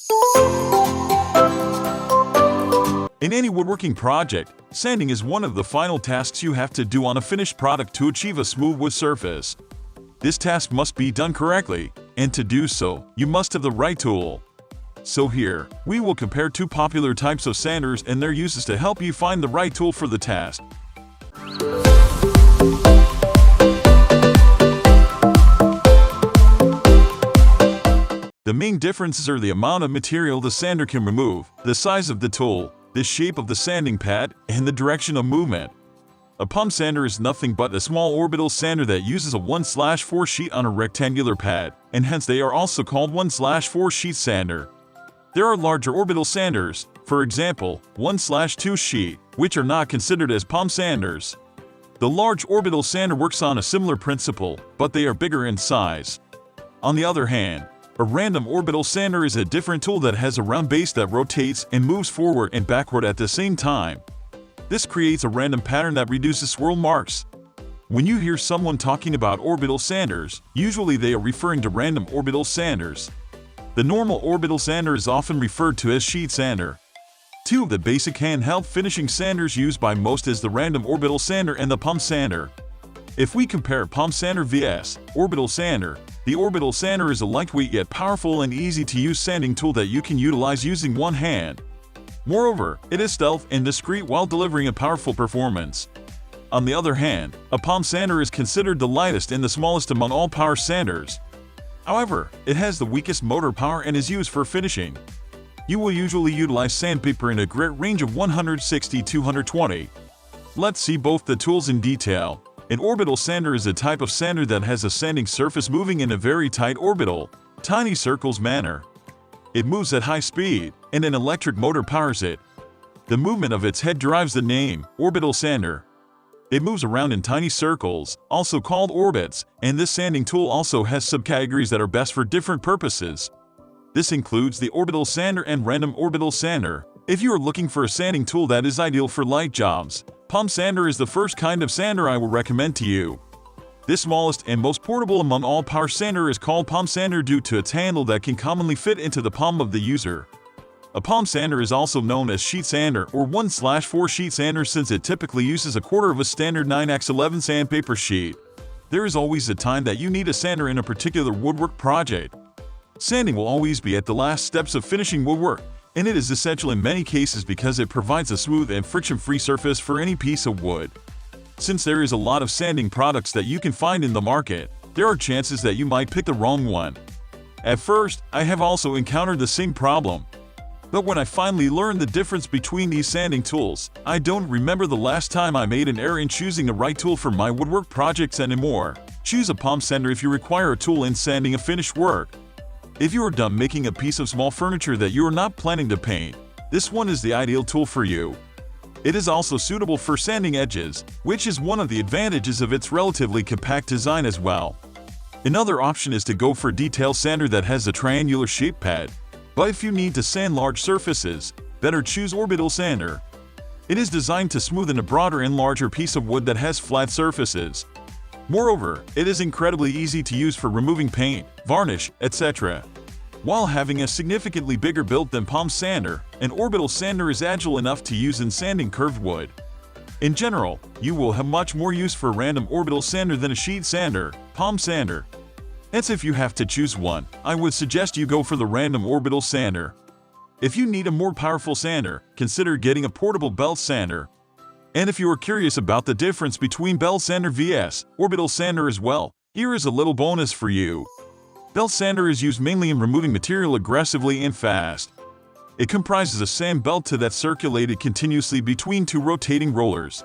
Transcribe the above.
In any woodworking project, sanding is one of the final tasks you have to do on a finished product to achieve a smooth wood surface. This task must be done correctly, and to do so, you must have the right tool. So here, we will compare two popular types of sanders and their uses to help you find the right tool for the task. The main differences are the amount of material the sander can remove, the size of the tool, the shape of the sanding pad, and the direction of movement. A palm sander is nothing but a small orbital sander that uses a 1/4 sheet on a rectangular pad, and hence they are also called 1/4 sheet sander. There are larger orbital sanders, for example, 1/2 sheet, which are not considered as palm sanders. The large orbital sander works on a similar principle, but they are bigger in size. On the other hand, a random orbital sander is a different tool that has a round base that rotates and moves forward and backward at the same time. This creates a random pattern that reduces swirl marks. When you hear someone talking about orbital sanders, usually they are referring to random orbital sanders. The normal orbital sander is often referred to as sheet sander. Two of the basic handheld finishing sanders used by most is the random orbital sander and the palm sander. If we compare palm sander vs. orbital sander, the orbital sander is a lightweight yet powerful and easy-to-use sanding tool that you can utilize using one hand. Moreover, it is stealth and discreet while delivering a powerful performance. On the other hand, a palm sander is considered the lightest and the smallest among all power sanders. However, it has the weakest motor power and is used for finishing. You will usually utilize sandpaper in a grit range of 160–220. Let's see both the tools in detail. An orbital sander is a type of sander that has a sanding surface moving in a very tight orbital, tiny circles manner. It moves at high speed, and an electric motor powers it. The movement of its head derives the name, orbital sander. It moves around in tiny circles, also called orbits, and this sanding tool also has subcategories that are best for different purposes. This includes the orbital sander and random orbital sander. If you are looking for a sanding tool that is ideal for light jobs, palm sander is the first kind of sander I will recommend to you. This smallest and most portable among all power sander is called palm sander due to its handle that can commonly fit into the palm of the user. A palm sander is also known as sheet sander or 1/4 sheet sander since it typically uses a quarter of a standard 9x11 sandpaper sheet. There is always a time that you need a sander in a particular woodwork project. Sanding will always be at the last steps of finishing woodwork, and it is essential in many cases because it provides a smooth and friction-free surface for any piece of wood. Since there is a lot of sanding products that you can find in the market, there are chances that you might pick the wrong one. At first, I have also encountered the same problem. But when I finally learned the difference between these sanding tools, I don't remember the last time I made an error in choosing the right tool for my woodwork projects anymore. Choose a palm sander if you require a tool in sanding a finished work. If you are done making a piece of small furniture that you are not planning to paint, this one is the ideal tool for you. It is also suitable for sanding edges, which is one of the advantages of its relatively compact design as well. Another option is to go for a detail sander that has a triangular shape pad. But if you need to sand large surfaces, better choose orbital sander. It is designed to smoothen a broader and larger piece of wood that has flat surfaces. Moreover, it is incredibly easy to use for removing paint, varnish, etc. While having a significantly bigger build than palm sander, an orbital sander is agile enough to use in sanding curved wood. In general, you will have much more use for a random orbital sander than a sheet sander, palm sander. Hence, if you have to choose one, I would suggest you go for the random orbital sander. If you need a more powerful sander, consider getting a portable belt sander. And if you are curious about the difference between belt sander vs. orbital sander as well, here is a little bonus for you. Belt sander is used mainly in removing material aggressively and fast. It comprises a sand belt that's circulated continuously between two rotating rollers.